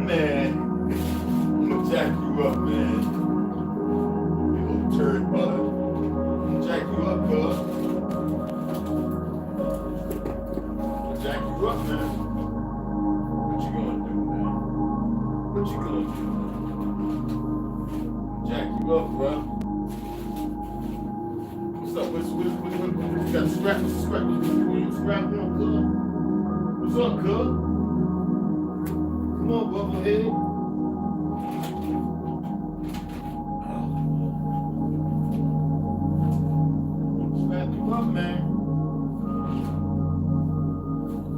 Man, I'm gonna jack you up, man. You little turd bud. I'm gonna jack you up, cuz. I'm gonna jack you up, man. What you gonna do, man? What you gonna do? Jack you up, bro. What's up? What you got the scrap? What's the scrap? You scrap on, cuz? What's up, cuz? Come on, bubblehead. Scrap you up, man.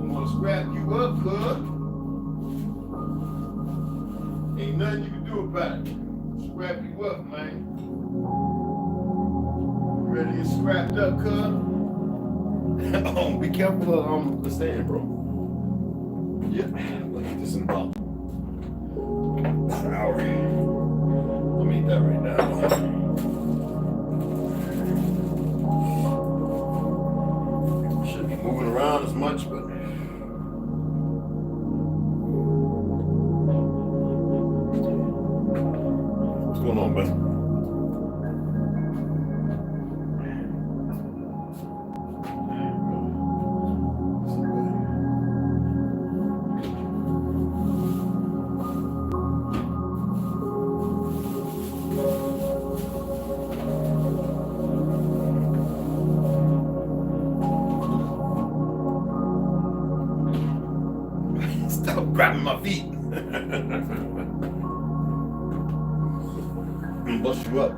I'm gonna scrap you up, cuz. Ain't nothing you can do about it. Scrap you up, man. Ready to get scrapped up, cuz? Be careful of the sand, bro. Yeah, look at this in about an hour. I'll eat that right now. Shouldn't be moving around as much, but what's going on, man? Grabbing my feet. I'm gonna bust you up.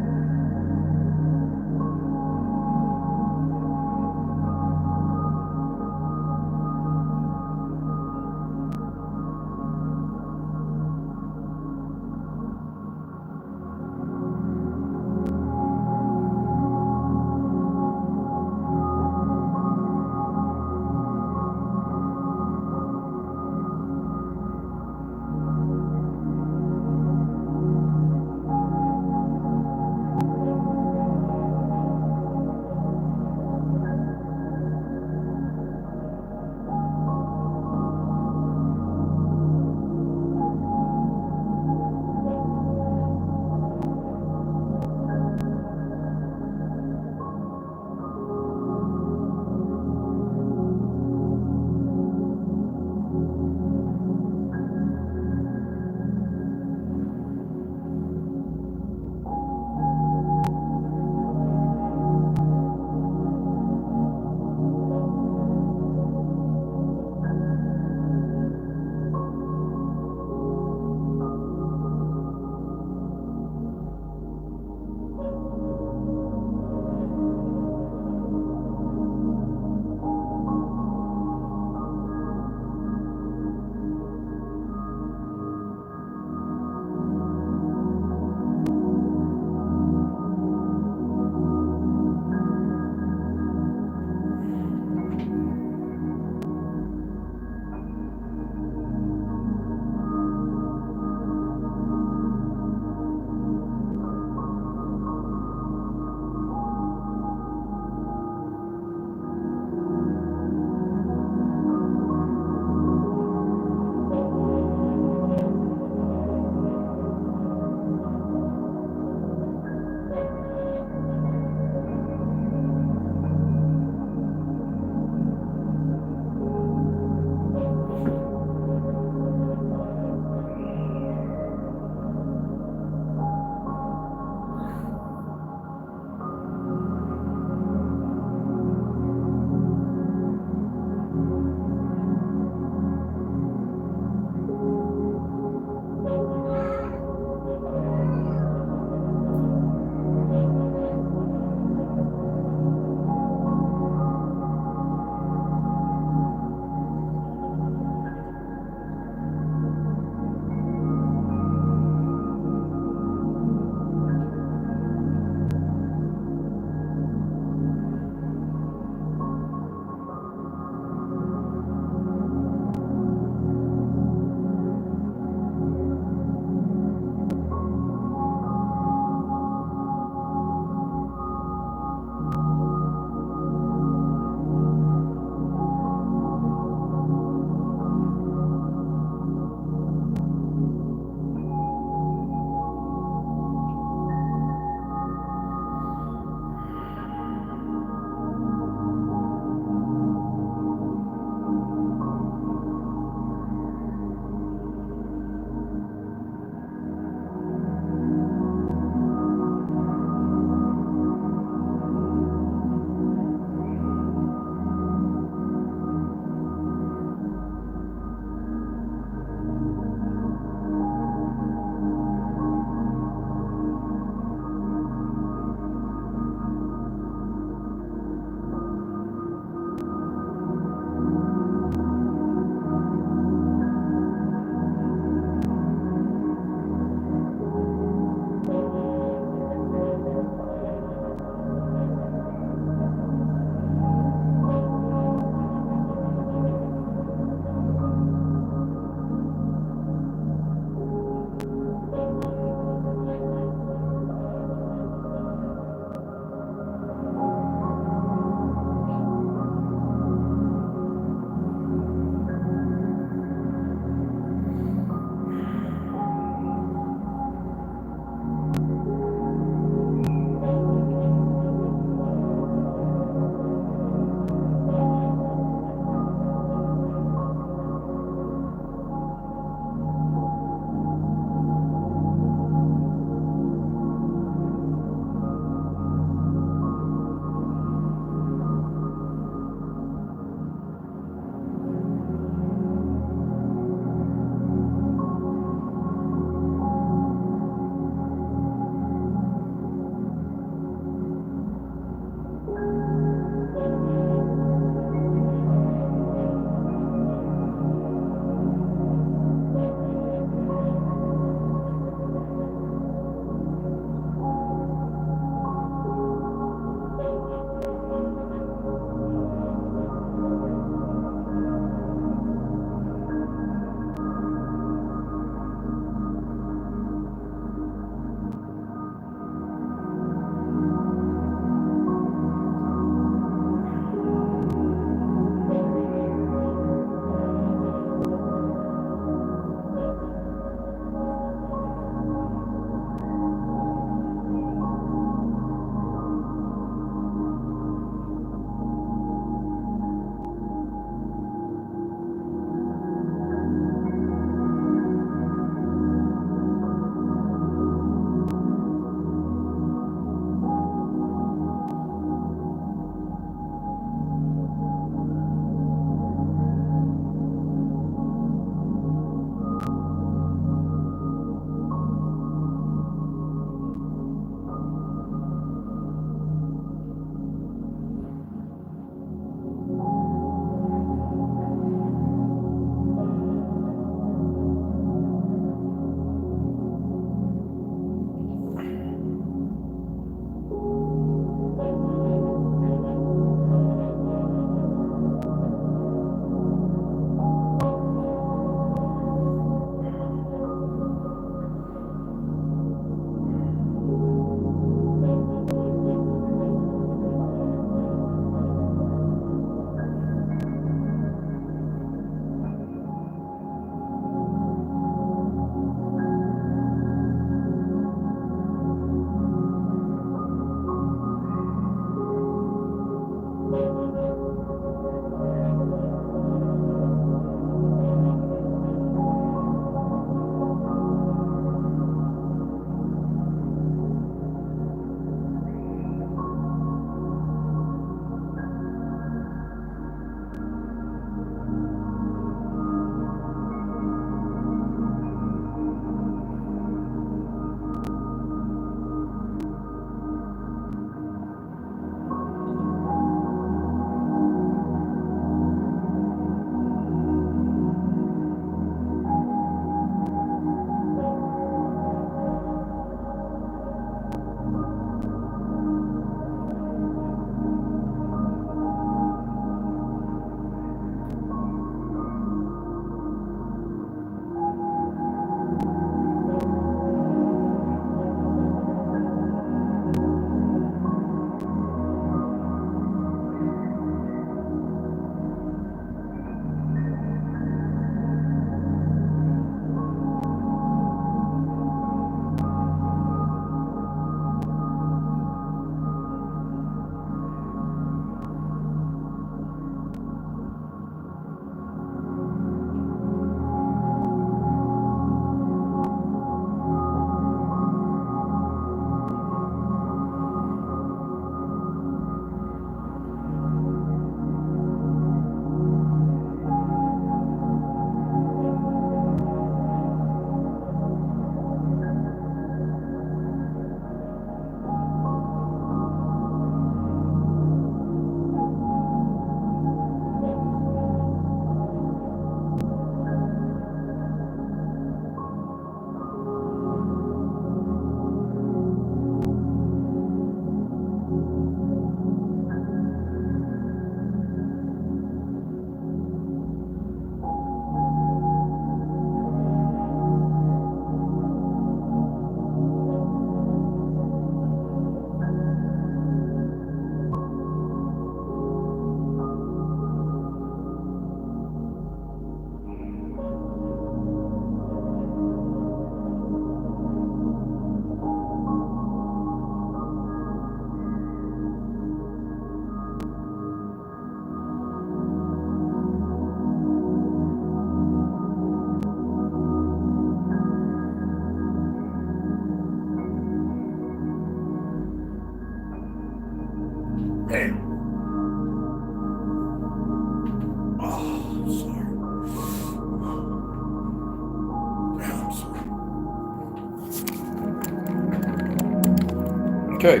Okay,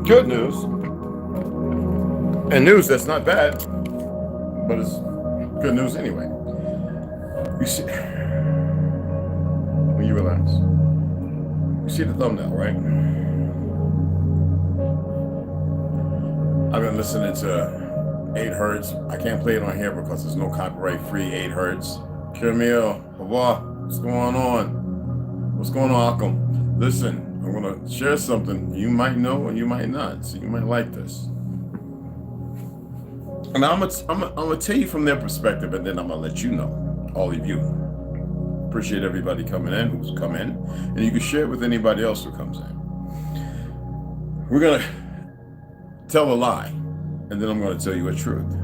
good news. And news that's not bad, but it's good news anyway. You see, when you relax, you see the thumbnail, right? I've been listening to 8 Hertz. I can't play it on here because there's no copyright free 8 Hertz. Camille, what's going on? What's going on, Akam? Listen, I'm gonna share something you might know and you might not, so you might like this. And I'm gonna tell you from their perspective, and then I'm gonna let you know, all of you. Appreciate everybody coming in, who's come in, and you can share it with anybody else who comes in. We're gonna tell a lie, and then I'm gonna tell you a truth.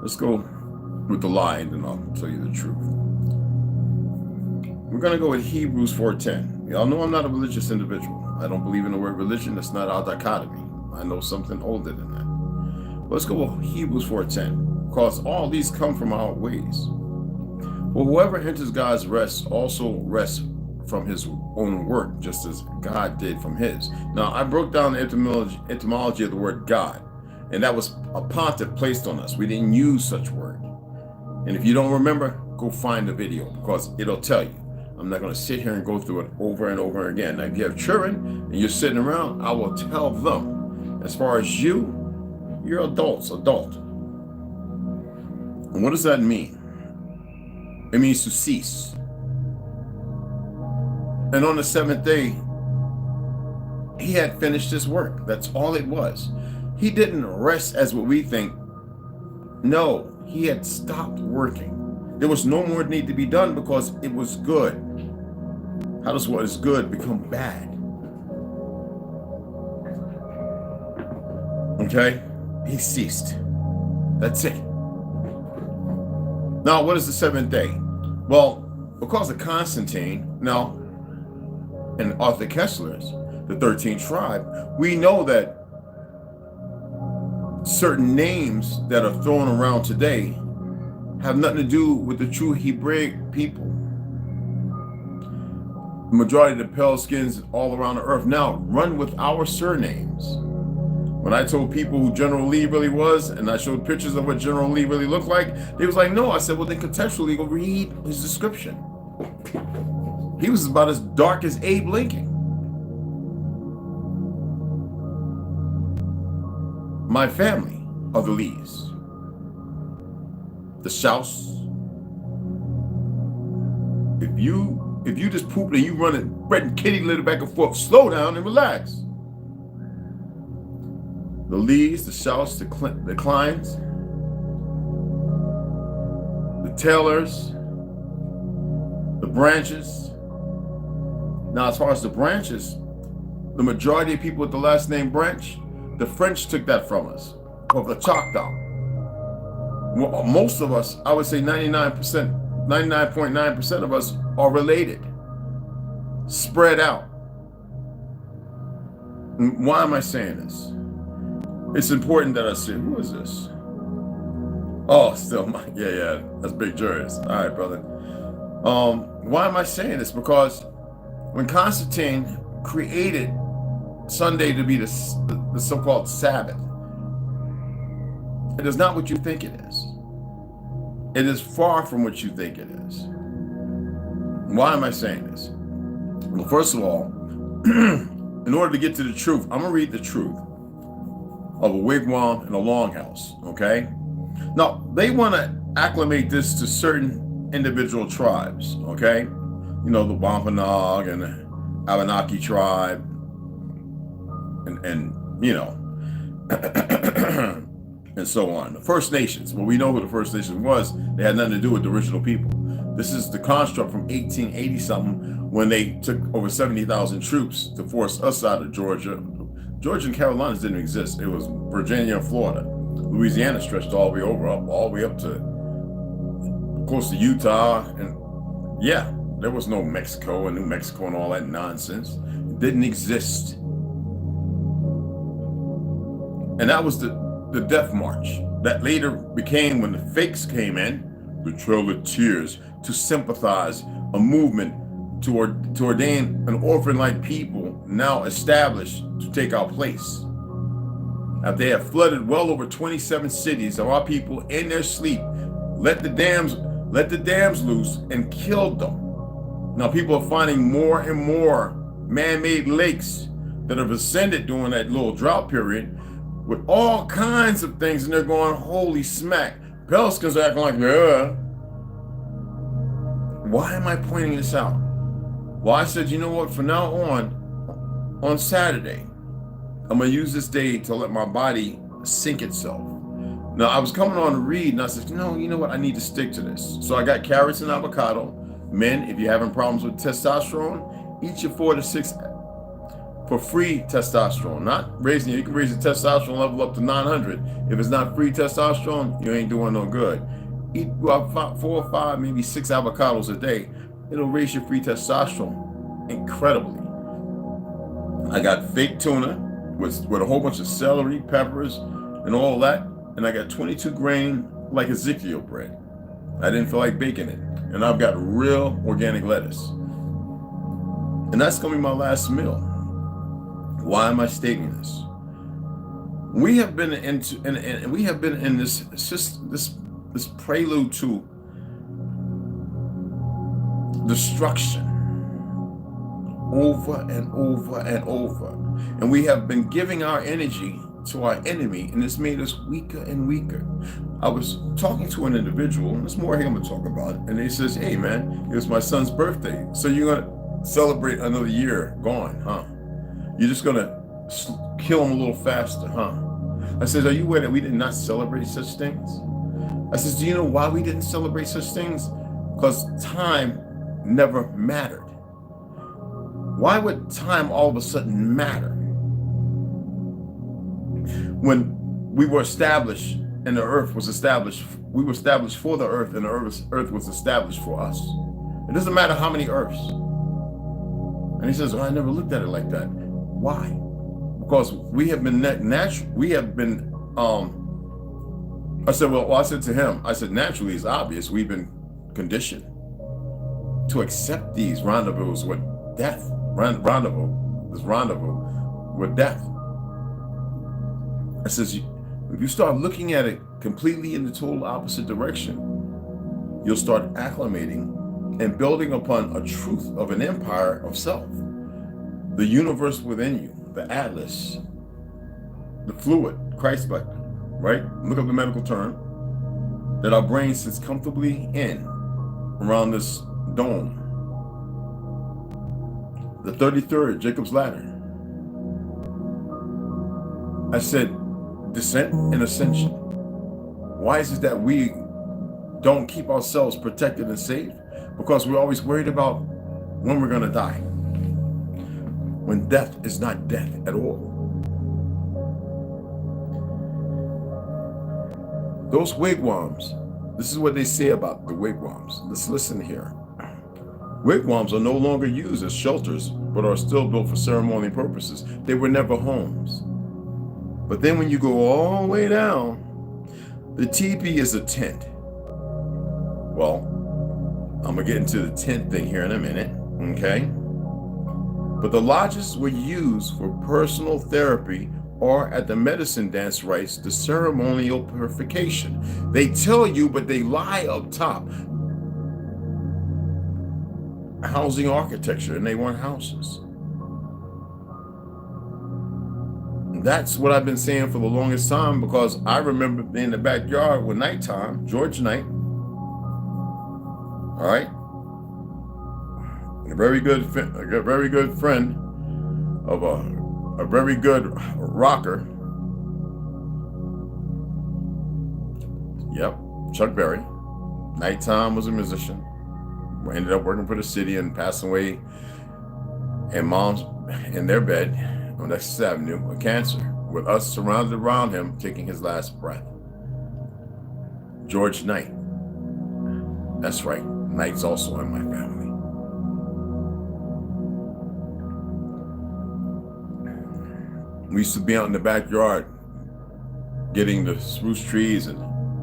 Let's go with the lie, and then I'll tell you the truth. We're going to go with Hebrews 4:10. Y'all know I'm not a religious individual. I don't believe in the word religion. That's not our dichotomy. I know something older than that. But let's go with Hebrews 4:10. Because all these come from our ways. For whoever enters God's rest also rests from his own work, just as God did from his. Now, I broke down the etymology of the word God. And that was a pontiff placed on us. We didn't use such word. And if you don't remember, go find the video because it'll tell you. I'm not going to sit here and go through it over and over again. Now, if you have children and you're sitting around, I will tell them. As far as you're adult. And what does that mean? It means to cease. And on the 7th day, he had finished his work. That's all it was. He didn't rest as what we think. No, he had stopped working. There was no more need to be done because it was good. How does what is good become bad? Okay? He ceased. That's it. Now, what is the 7th day? Well, because of Constantine, now, and Arthur Kessler's, the 13th tribe, we know that certain names that are thrown around today have nothing to do with the true Hebrew people. The majority of the pale skins all around the earth now run with our surnames. When I told people who General Lee really was, and I showed pictures of what General Lee really looked like, they was like, no. I said, well, then contextually go read his description. He was about as dark as Abe Lincoln. My family are the Lees, the Shouts. If you just poop and you running Brett and Kitty little back and forth, slow down and relax. The Lees, the Shouts, the Kleins, the Taylors, the Branches. Now, as far as the Branches, the majority of people with the last name Branch, the French took that from us, of the Choctaw. Well, most of us, I would say 99.9% of us are related, spread out. And why am I saying this? It's important that I say, who is this? Oh, still my, yeah, that's Big Juris. All right, brother. Why am I saying this? Because when Constantine created Sunday to be the so-called Sabbath, it is not what you think it is. It is far from what you think it is. Why am I saying this? Well, first of all, in order to get to the truth, I'm gonna read the truth of a wigwam and a longhouse, okay? Now, they want to acclimate this to certain individual tribes, okay? You know, the Wampanoag and the Abenaki tribe, and you know, and so on. The First Nations, well, we know who the First Nations was. They had nothing to do with the original people. This is the construct from 1880-something when they took over 70,000 troops to force us out of Georgia. Georgia and Carolinas didn't exist. It was Virginia and Florida. Louisiana stretched all the way over, all the way up to close to Utah. And yeah, there was no Mexico and New Mexico and all that nonsense. It didn't exist. And that was the Death March that later became, when the fakes came in, the Trail of Tears, to sympathize, a movement to ordain an orphan-like people now established to take our place. After they have flooded well over 27 cities of our people in their sleep, let the dams loose and killed them. Now people are finding more and more man-made lakes that have ascended during that little drought period with all kinds of things, and they're going, holy smack. Pelicans are acting like, yeah. Why am I pointing this out? Well, I said, you know what, from now on Saturday, I'm gonna use this day to let my body sink itself. Now, I was coming on to read, and I said, no, you know what, I need to stick to this. So I got carrots and avocado. Men, if you're having problems with testosterone, eat your 4 to 6 for free testosterone. Not raising, you can raise the testosterone level up to 900. If it's not free testosterone, you ain't doing no good. Eat about 4 or 5, maybe 6 avocados a day. It'll raise your free testosterone incredibly. I got fake tuna with a whole bunch of celery, peppers, and all that. And I got 22 grain like Ezekiel bread. I didn't feel like baking it. And I've got real organic lettuce. And that's gonna be my last meal. Why am I stating this? We have been in this prelude to destruction over and over and over. And we have been giving our energy to our enemy, and it's made us weaker and weaker. I was talking to an individual, and there's more here I'm gonna talk about, and he says, hey man, it was my son's birthday, so you're gonna celebrate another year gone, huh? You're just gonna kill him a little faster, huh? I said, are you aware that we did not celebrate such things? I said, do you know why we didn't celebrate such things? Because time never mattered. Why would time all of a sudden matter? When we were established and the earth was established, we were established for the earth, and the earth was established for us. It doesn't matter how many earths. And he says, well, I never looked at it like that. Why? Because we have been I said to him, I said, naturally it's obvious we've been conditioned to accept these rendezvous with death. Rendezvous with death. I says, if you start looking at it completely in the total opposite direction, you'll start acclimating and building upon a truth of an empire of self. The universe within you, the atlas, the fluid, Christ vector, right? Look up the medical term, that our brain sits comfortably in around this dome. The 33rd, Jacob's ladder. I said, descent and ascension. Why is it that we don't keep ourselves protected and safe? Because we're always worried about when we're gonna die. When death is not death at all. Those wigwams, this is what they say about the wigwams. Let's listen here. Wigwams are no longer used as shelters, but are still built for ceremonial purposes. They were never homes. But then when you go all the way down, the teepee is a tent. Well, I'm gonna get into the tent thing here in a minute, okay? But the lodges were used for personal therapy or at the medicine dance rites, the ceremonial purification. They tell you, but they lie up top. Housing architecture, and they weren't houses. That's what I've been saying for the longest time, because I remember being in the backyard with nighttime, George Knight, all right? A very good friend of a very good rocker. Yep, Chuck Berry. Nighttime was a musician. Ended up working for the city and passing away in mom's in their bed on Exeter Avenue with cancer, with us surrounded around him taking his last breath. George Knight. That's right, Knight's also in my family. We used to be out in the backyard getting the spruce trees and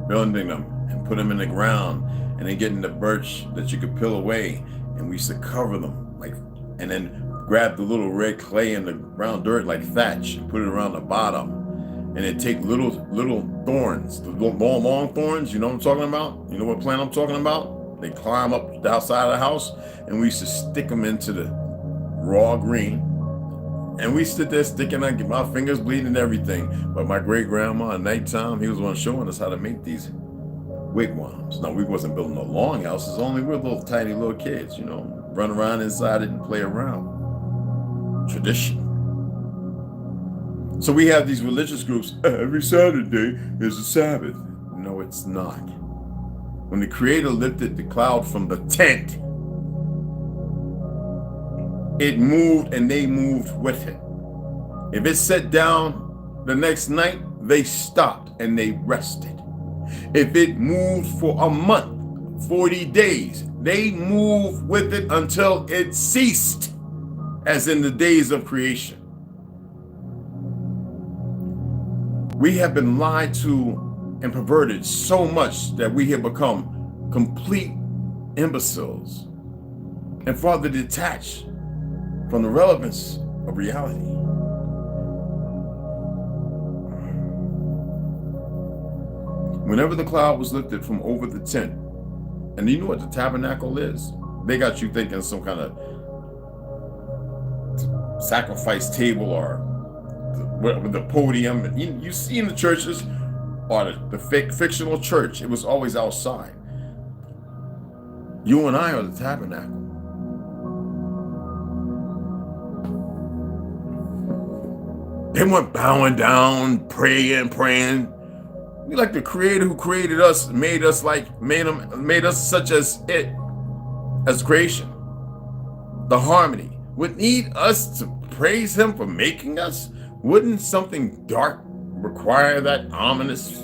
building them and put them in the ground and then getting the birch that you could peel away, and we used to cover them and then grab the little red clay and the brown dirt like thatch and put it around the bottom, and then take little thorns, the long thorns. You know what I'm talking about? You know what plant I'm talking about? They climb up the outside of the house, and we used to stick them into the raw green. And we stood there sticking, my fingers bleeding and everything. But my great grandma at nighttime, he was one showing us how to make these wigwams. Now, we wasn't building a long house. It's only we're little tiny little kids, run around inside it and play around. Tradition. So we have these religious groups. Every Saturday is a Sabbath. No, it's not. When the Creator lifted the cloud from the tent, it moved and they moved with it. If it set down the next night, they stopped and they rested. If it moved for a month, 40 days, they moved with it until it ceased, as in the days of creation. We have been lied to and perverted so much that we have become complete imbeciles and farther detached from the relevance of reality. Whenever the cloud was lifted from over the tent, and you know what the tabernacle is? They got you thinking some kind of sacrifice table or the podium. You see in the churches or the fictional church, it was always outside. You and I are the tabernacle. They weren't bowing down, praying. We like the Creator who created us, made us such as it, as creation. The harmony would need us to praise Him for making us. Wouldn't something dark require that ominous?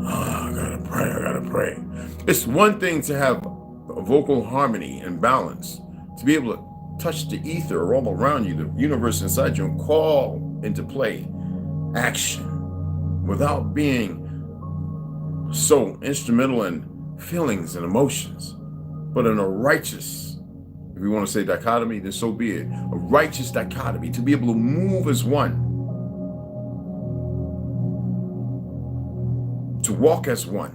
I gotta pray. It's one thing to have a vocal harmony and balance, to be able to touch the ether all around you, the universe inside you, and call into play action without being so instrumental in feelings and emotions, but in a righteous, if we want to say dichotomy, then so be it, a righteous dichotomy, to be able to move as one, to walk as one.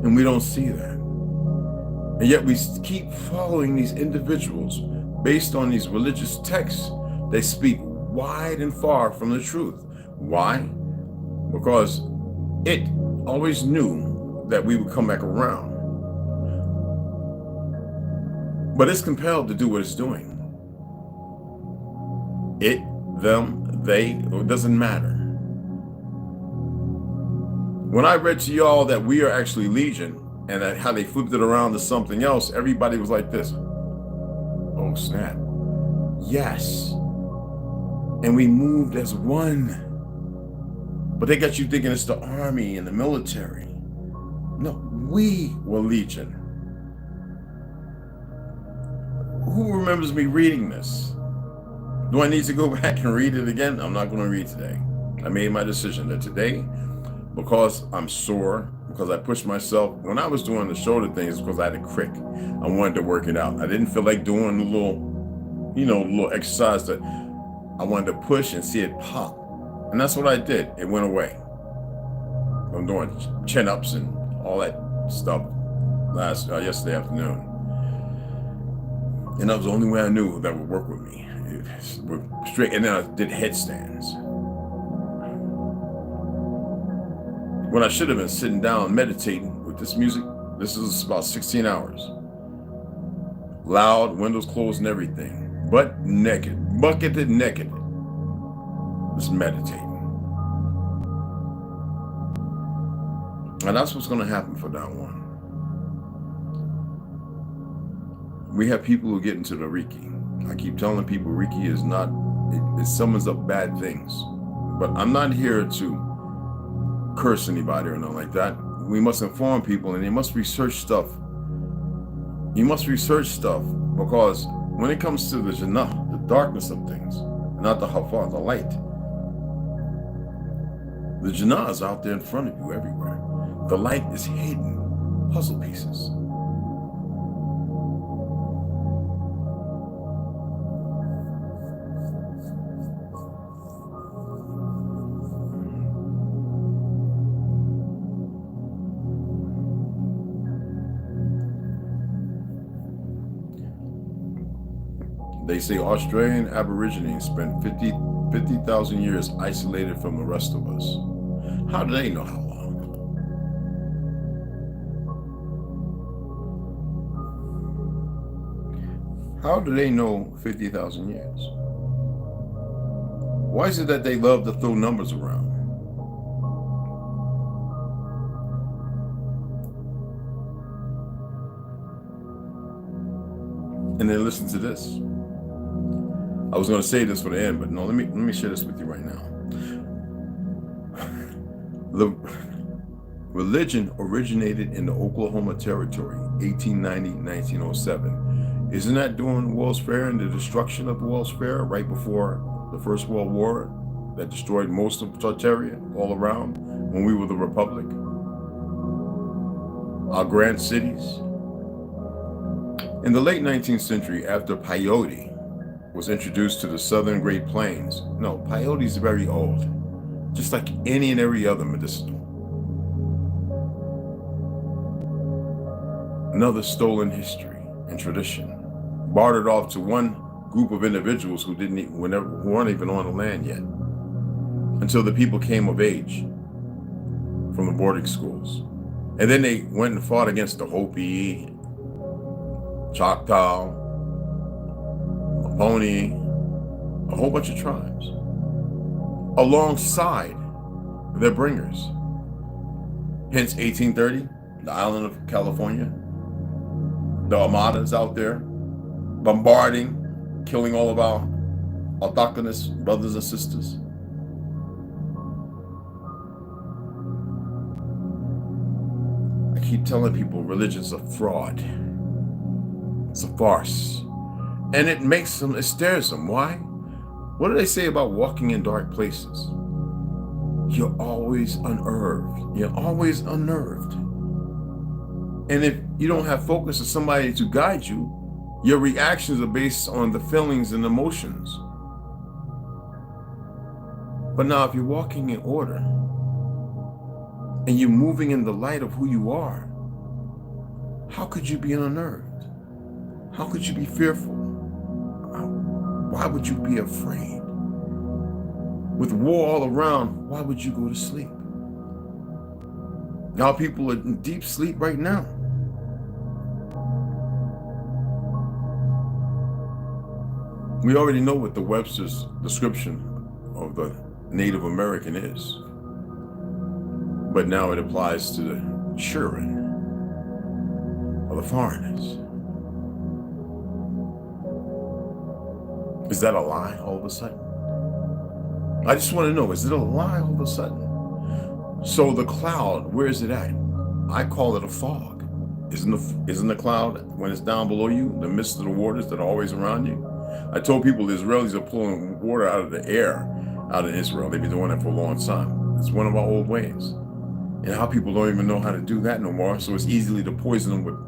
And we don't see that. And yet we keep following these individuals based on these religious texts. They speak wide and far from the truth. Why? Because it always knew that we would come back around. But it's compelled to do what it's doing. It, them, they, it doesn't matter. When I read to y'all that we are actually Legion, and that how they flipped it around to something else, everybody was like this. Oh, snap. Yes. And we moved as one. But they got you thinking it's the army and the military. No, we were Legion. Who remembers me reading this? Do I need to go back and read it again? I'm not going to read today. I made my decision that today, because I'm sore, because I pushed myself. When I was doing the shoulder things, because I had a crick, I wanted to work it out. I didn't feel like doing the little exercise that I wanted to push and see it pop. And that's what I did. It went away. I'm doing chin-ups and all that stuff yesterday afternoon. And that was the only way I knew that would work with me. Straight, and then I did headstands. When I should have been sitting down meditating with this music, this is about 16 hours. Loud, windows closed and everything. But naked, bucketed naked. Just meditating. And that's what's going to happen from now on. We have people who get into the Reiki. I keep telling people Reiki is not, it summons up bad things. But I'm not here to curse anybody or nothing like that. We must inform people, and they must research stuff. You must research stuff, because when it comes to the Jannah, the darkness of things, not the Hafa, the light, The Jannah is out there in front of you everywhere. The light is hidden. Puzzle pieces. They say Australian Aborigines spent 50,000 years isolated from the rest of us. How do they know how long? How do they know 50,000 years? Why is it that they love to throw numbers around? And then listen to this. I was going to say this for the end, but no, let me share this with you right now. The religion originated in the Oklahoma Territory, 1890-1907. Isn't that during the World's Fair and the destruction of the World's Fair right before the First World War that destroyed most of Tartaria all around when we were the Republic? Our grand cities. In the late 19th century, after peyote was introduced to the southern Great Plains. No, peyote is very old, just like any and every other medicinal. Another stolen history and tradition, bartered off to one group of individuals who weren't even on the land yet, until the people came of age from the boarding schools. And then they went and fought against the Hopi, Choctaw, Pony, a whole bunch of tribes, alongside their bringers. Hence 1830, the island of California, the Armadas out there, bombarding, killing all of our autochthonous brothers and sisters. I keep telling people religion's a fraud. It's a farce. And it makes them, it stares them. Why? What do they say about walking in dark places? You're always unnerved. You're always unnerved. And if you don't have focus of somebody to guide you, your reactions are based on the feelings and emotions. But now if you're walking in order and you're moving in the light of who you are, how could you be unnerved? How could you be fearful? Why would you be afraid? With war all around, why would you go to sleep? Now people are in deep sleep right now. We already know what the Webster's description of the Native American is. But now it applies to the children of the foreigners. Is that a lie all of a sudden? I just want to know, is it a lie all of a sudden? So the cloud, where is it at? I call it a fog. Isn't the cloud, when it's down below you, the mist of the waters that are always around you? I told people the Israelis are pulling water out of the air out of Israel. They've been doing it for a long time. It's one of our old ways. And how people don't even know how to do that no more. So it's easily to poison them with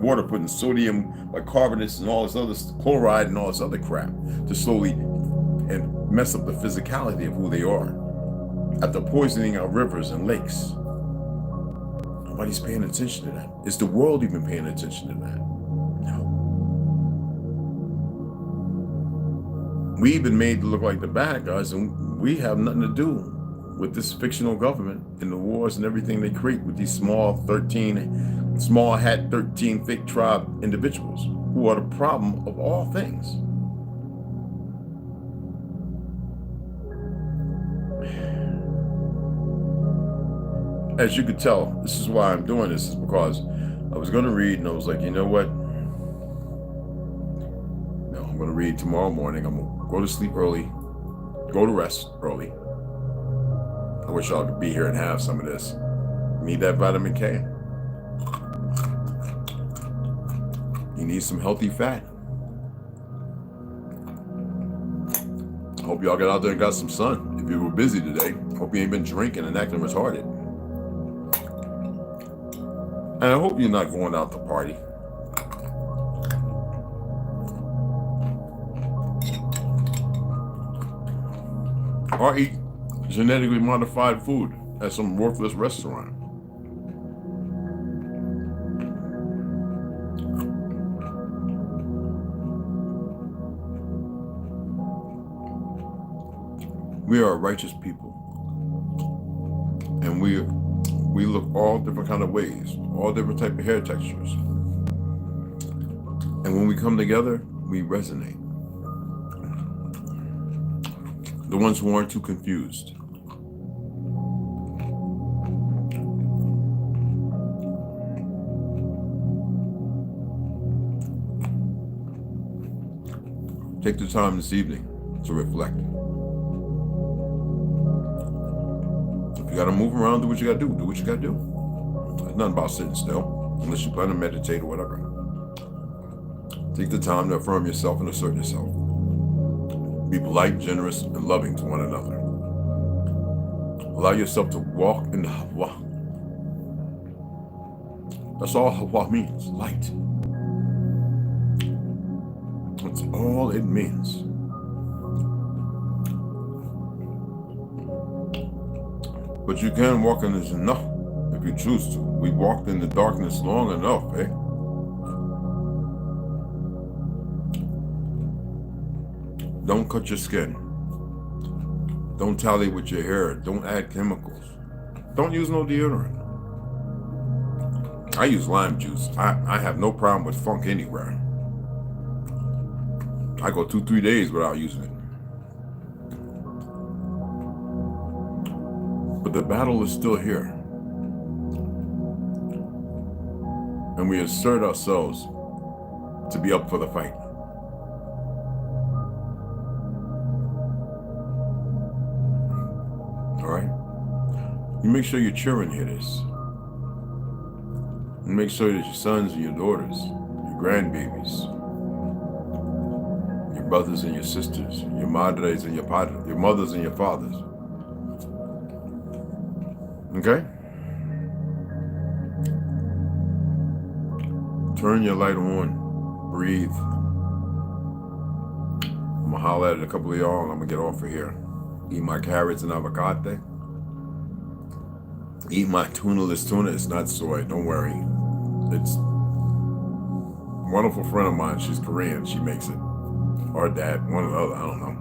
water, putting sodium bicarbonates and all this other chloride and all this other crap to slowly and mess up the physicality of who they are. After poisoning our rivers and lakes, nobody's paying attention to that. Is the world even paying attention to that? No. We've been made to look like the bad guys, and we have nothing to do with this fictional government and the wars and everything they create with these small hat 13 fake tribe individuals who are the problem of all things. As you could tell, this is why I'm doing this, is because I was going to read and I was like, you know what? No, I'm going to read tomorrow morning. I'm going to go to sleep early, go to rest early. I wish y'all could be here and have some of this. Need that vitamin K. You need some healthy fat. Hope y'all got out there and got some sun. If you were busy today, hope you ain't been drinking and acting retarded. And I hope you're not going out to party. Or eat genetically modified food at some worthless restaurant. We are a righteous people, and we look all different kind of ways, all different type of hair textures, and when we come together, we resonate. The ones who aren't too confused. Take the time this evening to reflect. If you gotta move around, do what you gotta do. Do what you gotta do. It's nothing about sitting still, unless you plan to meditate or whatever. Take the time to affirm yourself and assert yourself. Be polite, generous, and loving to one another. Allow yourself to walk in the Hawa. That's all Hawa means, light. That's all it means. But you can walk in this enough if you choose to. We walked in the darkness long enough, eh? Don't cut your skin. Don't tally with your hair. Don't add chemicals. Don't use no deodorant. I use lime juice. I have no problem with funk anywhere. I go 2-3 days without using it. But the battle is still here. And we assert ourselves to be up for the fight. All right? You make sure your children hear this. And make sure that your sons and your daughters, your grandbabies, your brothers and your sisters, your madres and your padres, your mothers and your fathers. Okay? Turn your light on. Breathe. I'm gonna holler at a couple of y'all and I'm gonna get off of here. Eat my carrots and avocado. Eat my tunaless tuna. It's not soy, don't worry. It's a wonderful friend of mine. She's Korean. She makes it. Or dad, one or the other, I don't know.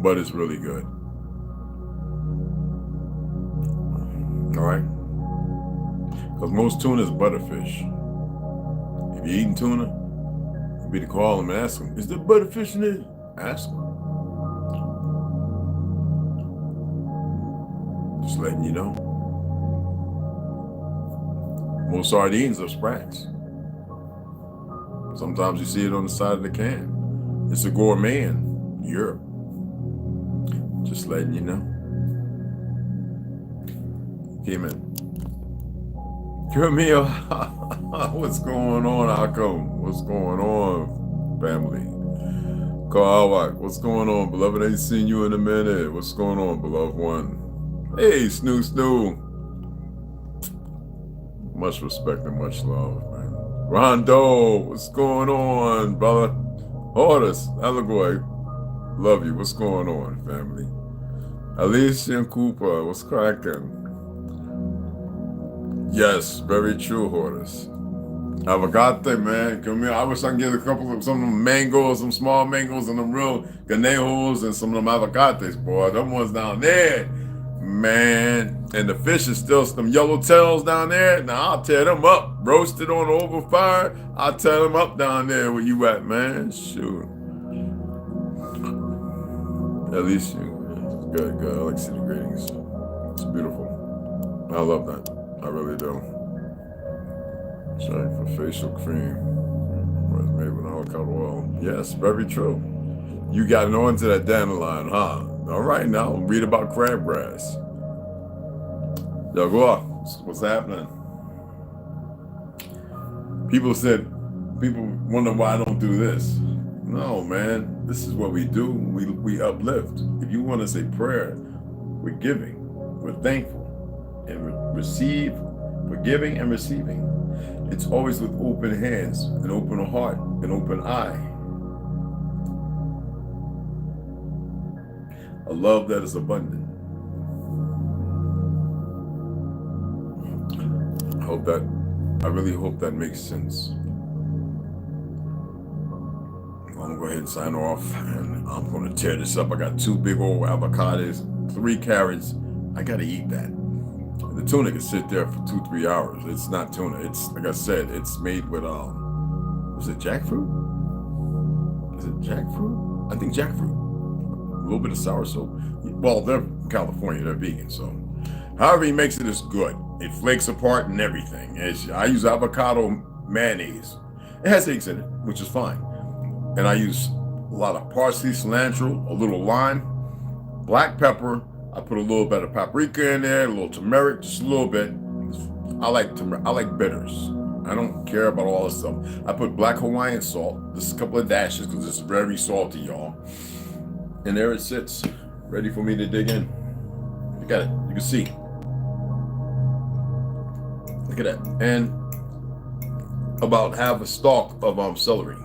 But it's really good. All right? Because most tuna is butterfish. If you're eating tuna, you be to call them and ask them, is there butterfish in it? Ask them. Just letting you know. Most sardines are sprats. Sometimes you see it on the side of the can. It's a gourmet in Europe. Just letting you know. Came in. Camille, what's going on, Hakom? What's going on, family? Kawak, what's going on, beloved? Ain't seen you in a minute. What's going on, beloved one? Hey, Snoo. Much respect and much love, man. Rondo, what's going on, brother? Hortus, Allegoy, love you. What's going on, family? Alicia and Cooper, what's cracking? Yes, very true, Hortus. Avocado, man. Come here. I wish I could get some of them mangoes, some small mangoes, and them real ganejos, and some of them avocados, boy. Them ones down there, man. And the fish is still some yellow tails down there. Now I'll tear them up, roasted on the open fire. I'll tear them up down there where you at, man. Shoot. At least you. Good. I like city greetings. It's beautiful. I love that. I really do. Check for facial cream. Was made with avocado oil. Yes, very true. You got on to that dandelion, huh? All right, now read about crabgrass. Yo, go off. What's happening? People wonder why I don't do this. No, man. This is what we do. We uplift. If you want to say prayer, we're giving. We're thankful. And receive. We're giving and receiving. It's always with open hands, an open heart, an open eye. A love that is abundant. I really hope that makes sense. I'm gonna go ahead and sign off, and I'm gonna tear this up. I got 2 big old avocados, 3 carrots. I gotta eat that. The tuna can sit there for 2-3 hours. It's not tuna. It's, like I said, it's made with was it jackfruit? Is it jackfruit? I think jackfruit. A little bit of sour soap. Well, they're from California. They're vegan, so however he makes it is good. It flakes apart and everything. I use avocado mayonnaise. It has eggs in it, which is fine. And I use a lot of parsley, cilantro, a little lime, black pepper. I put a little bit of paprika in there, a little turmeric, just a little bit. I like turmeric. I like bitters. I don't care about all this stuff. I put black Hawaiian salt, just a couple of dashes because it's very salty, y'all. And there it sits, ready for me to dig in. Look at it. You can see. Look at that. And about half a stalk of celery.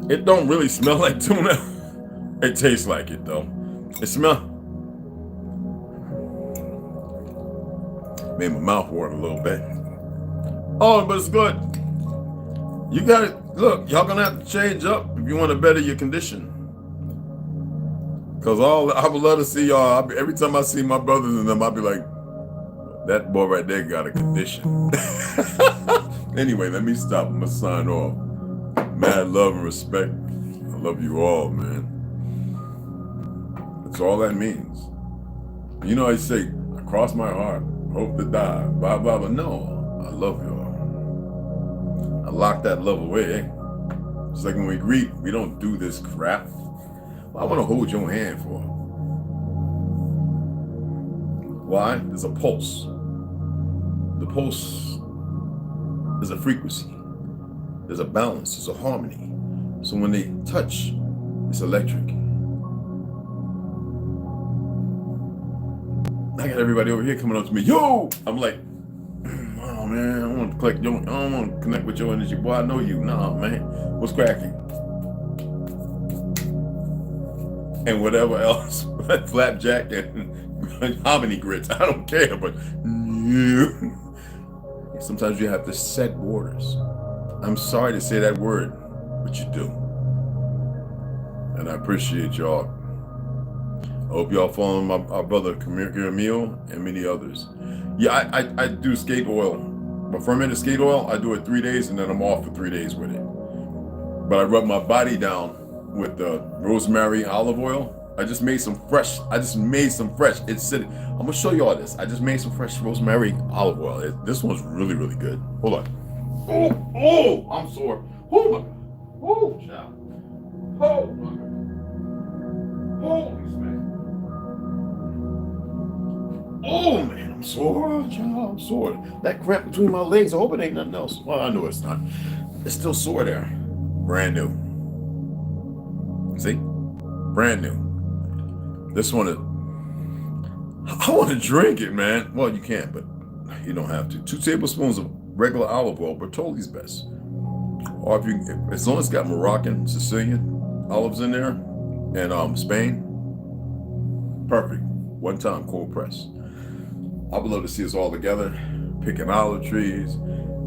It don't really smell like tuna. It tastes like it though. It smells. Made my mouth water a little bit. Oh, but it's good. You got it. Look, y'all gonna have to change up if you want to better your condition. Cause I would love to see y'all. Every time I see my brothers and them, I'll be like, that boy right there got a condition. Anyway, let me stop. I'm gonna sign off. Mad love and respect. I love you all, man. That's all that means. You know, I say, I cross my heart, hope to die, blah, blah, blah. No, I love y'all. I lock that love away. It's like when we greet, we don't do this crap. I want to hold your hand for. Why? There's a pulse. The pulse is a frequency. There's a balance. There's a harmony. So when they touch, it's electric. I got everybody over here coming up to me. Yo! I'm like, oh man, I want to collect your, I don't want to connect with your energy. Boy, I know you. Nah, man. What's cracking? And whatever else, flapjack and hominy grits. I don't care, but sometimes you have to set borders. I'm sorry to say that word, but you do. And I appreciate y'all. I hope y'all following our brother Camille and many others. Yeah, I do skate oil. But fermented skate oil, I do it 3 days and then I'm off for 3 days with it. But I rub my body down with the rosemary olive oil. I just made some fresh. It's sitting. I'm gonna show you all this. I just made some fresh rosemary olive oil. This one's really, really good. Hold on. Oh, I'm sore. Oh my God. Oh, child. Oh my God. Holy smell. Oh man, I'm sore, child. I'm sore. That cramp between my legs. I hope it ain't nothing else. Well, I know it's not. It's still sore there. Brand new. See? Brand new. This one is, I want to drink it, man. Well, you can, but you don't have to. 2 tablespoons of regular olive oil, Bertolli's best. Or if you, as long as it's got Moroccan, Sicilian olives in there, and Spain, perfect. 1 time cold press. I would love to see us all together, picking olive trees,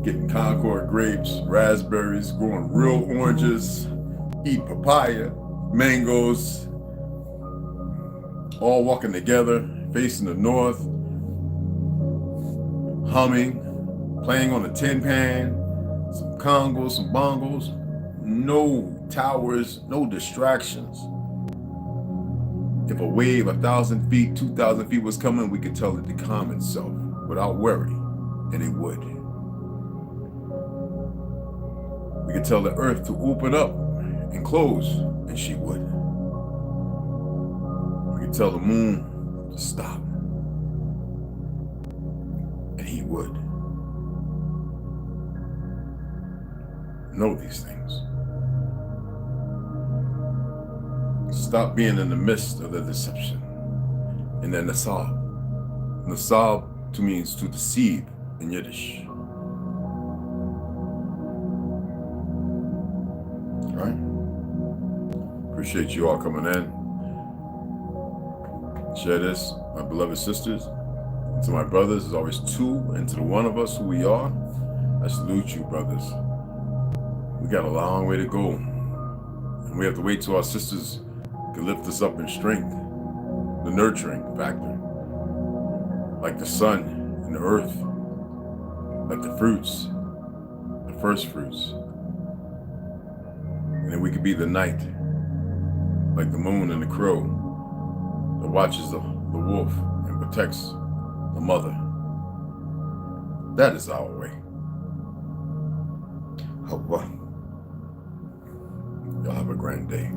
getting Concord grapes, raspberries, growing real oranges, eat papaya, mangoes, all walking together, facing the north, humming, playing on a tin pan, some congos, some bongos, no towers, no distractions. If a wave 1,000 feet, 2,000 feet was coming, we could tell it to calm itself without worry, and it would. We could tell the earth to open up and close, and she would. We could tell the moon to stop, and he would. know these things. Stop being in the midst of the deception. And then nasab. Nasab means to deceive in Yiddish. Right? Appreciate you all coming in. Share this, my beloved sisters. And to my brothers, there's always two, and to the one of us who we are, I salute you, brothers. We got a long way to go. And we have to wait till our sisters can lift us up in strength, the nurturing factor. Like the sun and the earth, like the fruits, the first fruits. And then we could be the night, like the moon and the crow, that watches the wolf and protects the mother. That is our way. Y'all have a grand day.